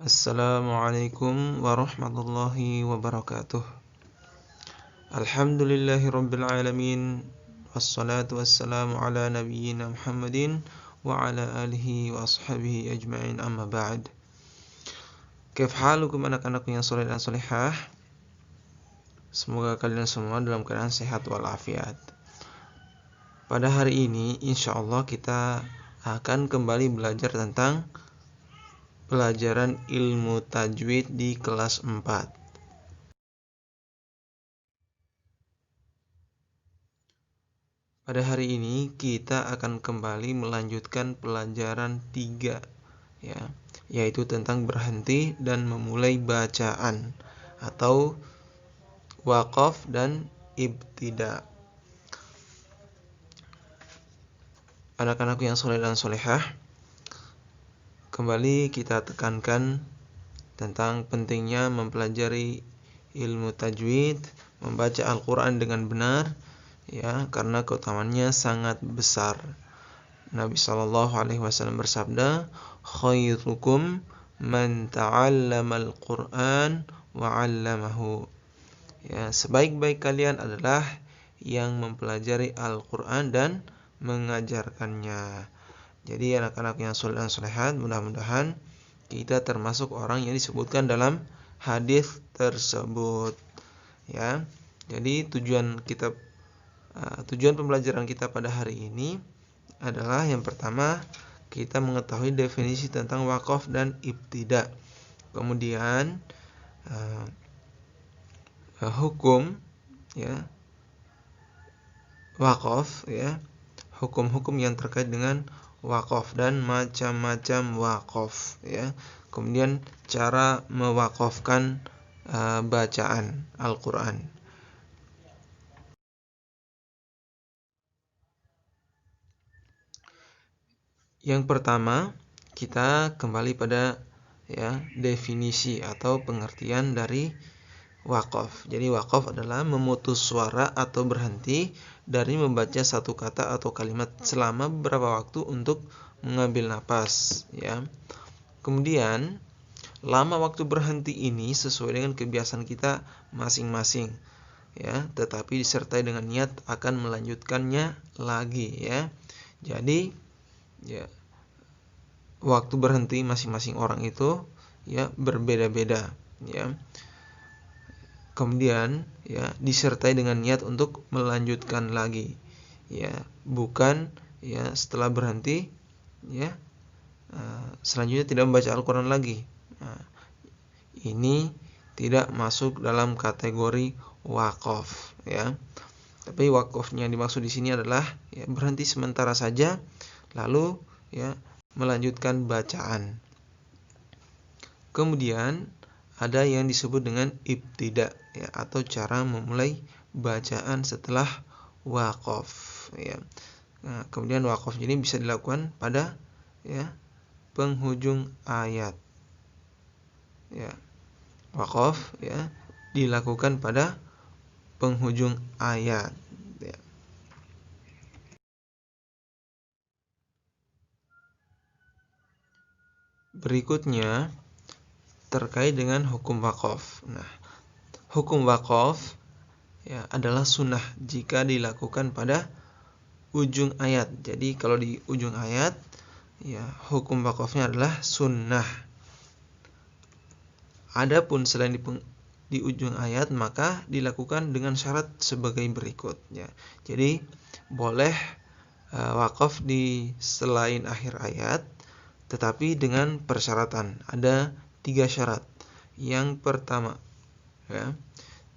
Assalamualaikum warahmatullahi wabarakatuh. Alhamdulillahirabbil alamin. Wassalatu wassalamu ala nabiyyina Muhammadin wa ala alihi wa ashabihi ajma'in, amma ba'd. Kaif halukum anak-anakku yang saleh dan salihah? Semoga kalian semua dalam keadaan sehat walafiat. Pada hari ini insyaallah kita akan kembali belajar tentang pelajaran ilmu tajwid di kelas 4. Pada hari ini kita akan kembali melanjutkan pelajaran 3, ya, yaitu tentang berhenti dan memulai bacaan atau waqaf dan ibtida. Anak-anakku yang saleh dan salehah, kembali kita tekankan tentang pentingnya mempelajari ilmu tajwid, membaca Al-Quran dengan benar, ya, karena keutamaannya sangat besar. Nabi SAW bersabda, khairukum man ta'allamal Qur'an wa 'allamahu. Ya, sebaik-baik kalian adalah yang mempelajari Al-Quran dan mengajarkannya. Jadi anak-anak yang saleh dan salehat, mudah-mudahan kita termasuk orang yang disebutkan dalam hadis tersebut, ya. Jadi tujuan pembelajaran kita pada hari ini adalah yang pertama, kita mengetahui definisi tentang waqaf dan ibtida. Kemudian hukum, ya, waqaf, ya, hukum-hukum yang terkait dengan waqaf dan macam-macam waqaf, ya. Kemudian cara mewaqafkan bacaan Al-Qur'an. Yang pertama, kita kembali pada, ya, definisi atau pengertian dari waqaf. Jadi waqaf adalah memutus suara atau berhenti dari membaca satu kata atau kalimat selama beberapa waktu untuk mengambil napas, ya. Kemudian lama waktu berhenti ini sesuai dengan kebiasaan kita masing-masing, ya, tetapi disertai dengan niat akan melanjutkannya lagi, ya. Jadi, ya, waktu berhenti masing-masing orang itu, ya, berbeda-beda, ya. Kemudian, ya, disertai dengan niat untuk melanjutkan lagi, ya, bukan, ya, setelah berhenti, ya, selanjutnya tidak membaca Al-Quran lagi. Nah, ini tidak masuk dalam kategori waqaf, ya. Tapi waqafnya yang dimaksud di sini adalah, ya, berhenti sementara saja, lalu, ya, melanjutkan bacaan. Kemudian ada yang disebut dengan ibtida, ya, atau cara memulai bacaan setelah waqaf, ya. Nah, kemudian waqaf ini bisa dilakukan pada, ya, penghujung ayat, ya. Waqaf, ya, dilakukan pada penghujung ayat, ya. Berikutnya terkait dengan hukum waqaf. Nah, hukum waqaf, ya, adalah sunnah jika dilakukan pada ujung ayat. Jadi kalau di ujung ayat, ya, hukum waqafnya adalah sunnah. Adapun selain di ujung ayat, maka dilakukan dengan syarat sebagai berikut, ya. Jadi boleh waqaf di selain akhir ayat, tetapi dengan persyaratan. Ada 3 syarat. Yang pertama, ya,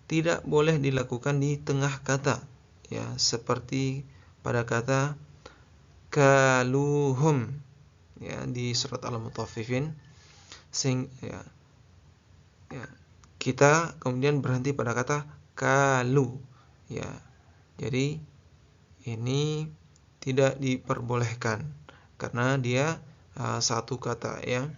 tidak boleh dilakukan di tengah kata, ya, seperti pada kata kaluhum, ya, di surat Al-Mutaffifin, ya, kita kemudian berhenti pada kata kalu, ya. Jadi ini tidak diperbolehkan karena dia satu kata, ya.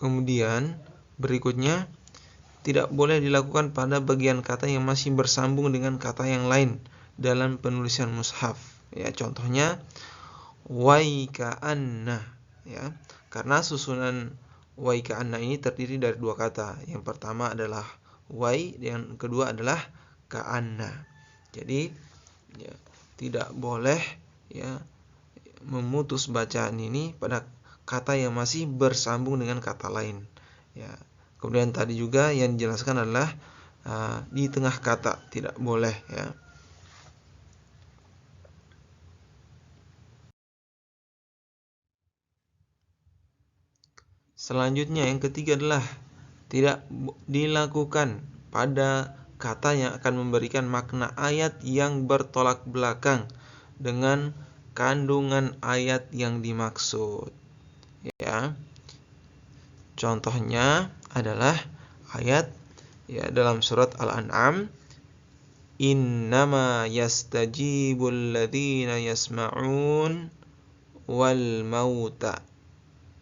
Kemudian berikutnya, tidak boleh dilakukan pada bagian kata yang masih bersambung dengan kata yang lain dalam penulisan mushaf, Ya, contohnya waika'anna, ya. Karena susunan waika'anna ini terdiri dari dua kata. Yang pertama adalah wai, yang kedua adalah ka'anna. Jadi ya, tidak boleh ya memutus bacaan ini pada kata yang masih bersambung dengan kata lain. Ya. Kemudian tadi juga yang dijelaskan adalah di tengah kata tidak boleh, ya. Selanjutnya yang ketiga adalah tidak dilakukan pada kata yang akan memberikan makna ayat yang bertolak belakang dengan kandungan ayat yang dimaksud. Ya. Contohnya adalah ayat ya dalam surat Al-An'am, innama yastajibul ladzina yasma'un wal mauta.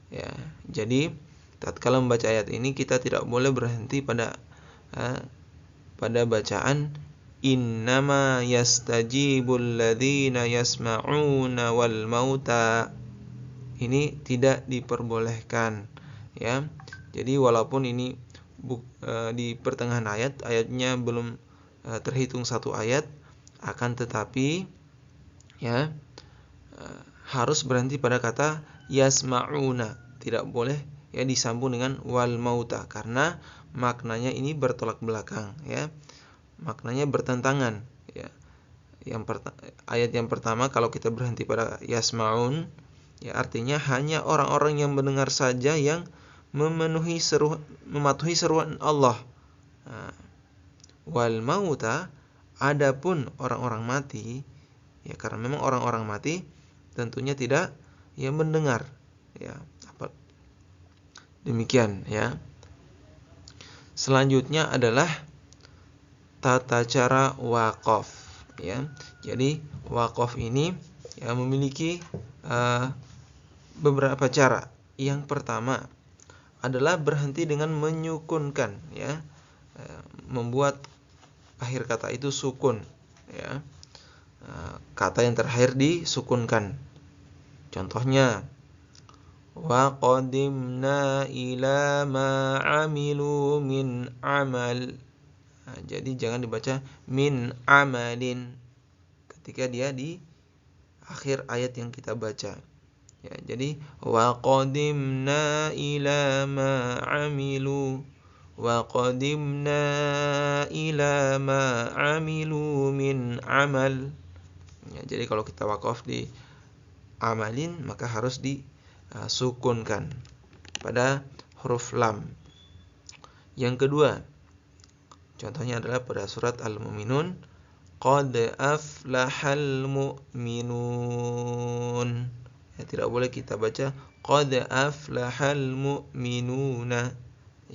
Ya, jadi tatkala membaca ayat ini kita tidak boleh berhenti pada bacaan innama yastajibul ladzina yasma'una wal mauta. Ini tidak diperbolehkan, ya. Jadi walaupun ini di pertengahan ayatnya belum terhitung satu ayat, akan tetapi ya harus berhenti pada kata yasma'una, tidak boleh ya disambung dengan wal mauta karena maknanya ini bertolak belakang, ya. Maknanya bertentangan, ya. Ayat yang pertama kalau kita berhenti pada yasma'un, ya artinya hanya orang-orang yang mendengar saja yang mematuhi seruan Allah. Nah, wal mauta, adapun orang-orang mati, ya karena memang orang-orang mati tentunya tidak ya mendengar, ya. Demikian, ya. Selanjutnya adalah tata cara waqaf, ya. Jadi waqaf ini ya memiliki beberapa cara. Yang pertama adalah berhenti dengan menyukunkan, ya. Membuat akhir kata itu sukun, ya. Kata yang terakhir disukunkan. Contohnya wa qadimna ila ma amilu min amal. Jadi jangan dibaca min amalin ketika dia di akhir ayat yang kita baca. Ya, jadi wa qadimna ila ma amilu wa qadimna ila ma amilu min amal. Ya, jadi kalau kita waqaf di amalin maka harus disukunkan pada huruf lam. Yang kedua, contohnya adalah pada surat Al-Mu'minun, qad aflahal mu'minun. Ya, tidak boleh kita baca qad aflahal mu'minuna,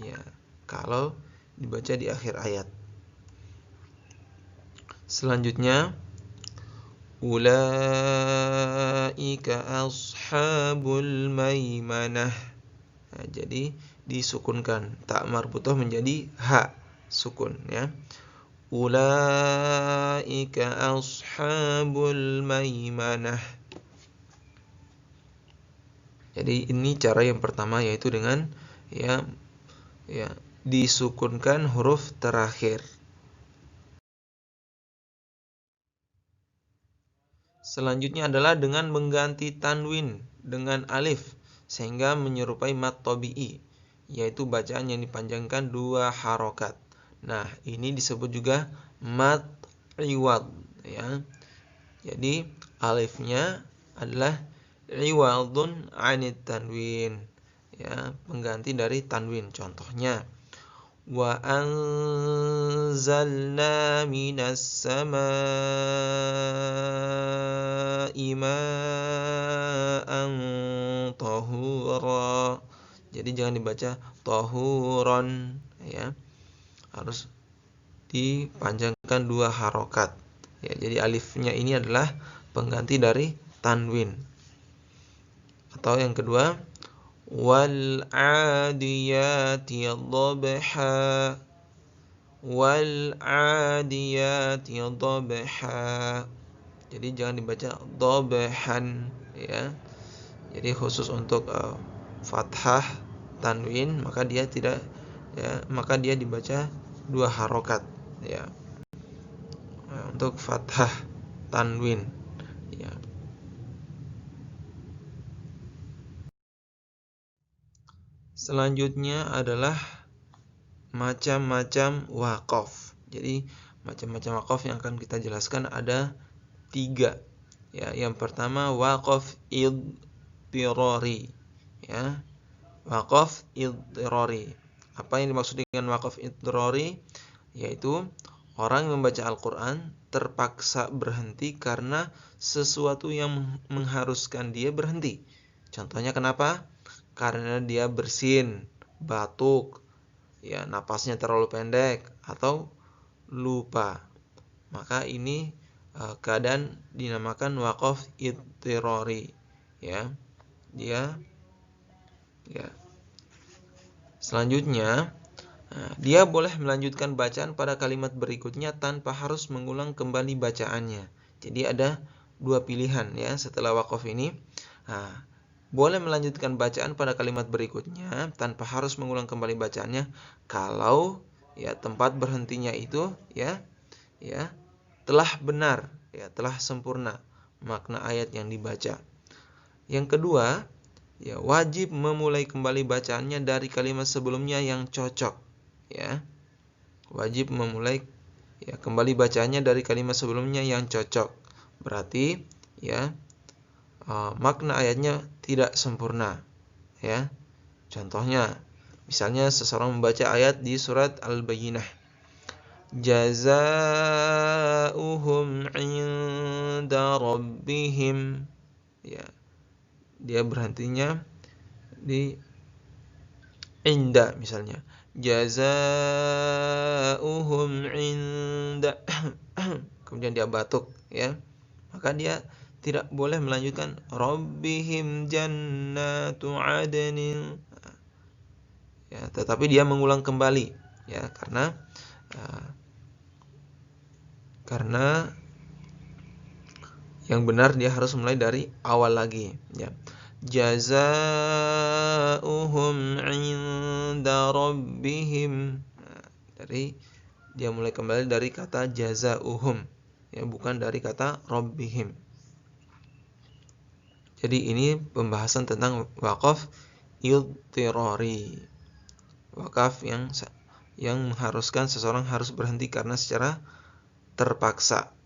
ya, kalau dibaca di akhir ayat. Selanjutnya ulaika ashabul maimanah. Nah, jadi disukunkan, tak marbutah menjadi ha sukun, ya. Ulaika ashabul maimanah. Jadi ini cara yang pertama, yaitu dengan ya disukunkan huruf terakhir. Selanjutnya adalah dengan mengganti tanwin dengan alif sehingga menyerupai mat tabi'i, yaitu bacaan yang dipanjangkan 2 harokat. Nah, ini disebut juga mat iwad, ya. Jadi alifnya adalah iwadun anit tanwin, ya, pengganti dari tanwin. Contohnya wa anzalna minas samaa'i ma'an tahura. Jadi jangan dibaca tahuron, ya. Harus dipanjangkan 2 harokat. Ya, jadi alifnya ini adalah pengganti dari tanwin. Atau yang kedua, wal adiyati dhabha, wal adiyati dhabha. Jadi jangan dibaca dhabahan ya. Jadi khusus untuk fathah tanwin maka dia tidak ya, maka dia dibaca 2 harokat ya. Untuk fathah tanwin ya. Selanjutnya adalah macam-macam waqaf. Jadi macam-macam waqaf yang akan kita jelaskan ada 3. Ya, yang pertama waqaf idtirari. Ya. Waqaf idtirari. Apa yang dimaksud dengan waqaf idtirari? Yaitu orang yang membaca Al-Qur'an terpaksa berhenti karena sesuatu yang mengharuskan dia berhenti. Contohnya kenapa? Karena dia bersin, batuk, ya napasnya terlalu pendek atau lupa. Maka ini keadaan dinamakan waqaf idtirari ya. Dia ya. Selanjutnya dia boleh melanjutkan bacaan pada kalimat berikutnya tanpa harus mengulang kembali bacaannya. Jadi ada 2 pilihan ya setelah waqaf ini. Boleh melanjutkan bacaan pada kalimat berikutnya tanpa harus mengulang kembali bacaannya kalau ya tempat berhentinya itu ya telah benar ya, telah sempurna makna ayat yang dibaca. Yang kedua, ya wajib memulai kembali bacaannya dari kalimat sebelumnya yang cocok ya. Wajib memulai ya kembali bacaannya dari kalimat sebelumnya yang cocok. Berarti ya makna ayatnya tidak sempurna ya. Contohnya misalnya seseorang membaca ayat di surat Al-Bayyinah, jazaa'uhum 'inda rabbihim ya. Dia berhentinya di inda misalnya, jazaa'uhum 'inda kemudian dia batuk ya. Maka dia tidak boleh melanjutkan rabbihim jannatu adnin ya, tetapi dia mengulang kembali ya karena yang benar dia harus mulai dari awal lagi ya. Jazaa'uhum 'inda rabbihim. Dari dia mulai kembali dari kata jazaa'uhum ya, bukan dari kata rabbihim. Jadi ini pembahasan tentang waqaf idtirari. Waqaf yang mengharuskan seseorang harus berhenti karena secara terpaksa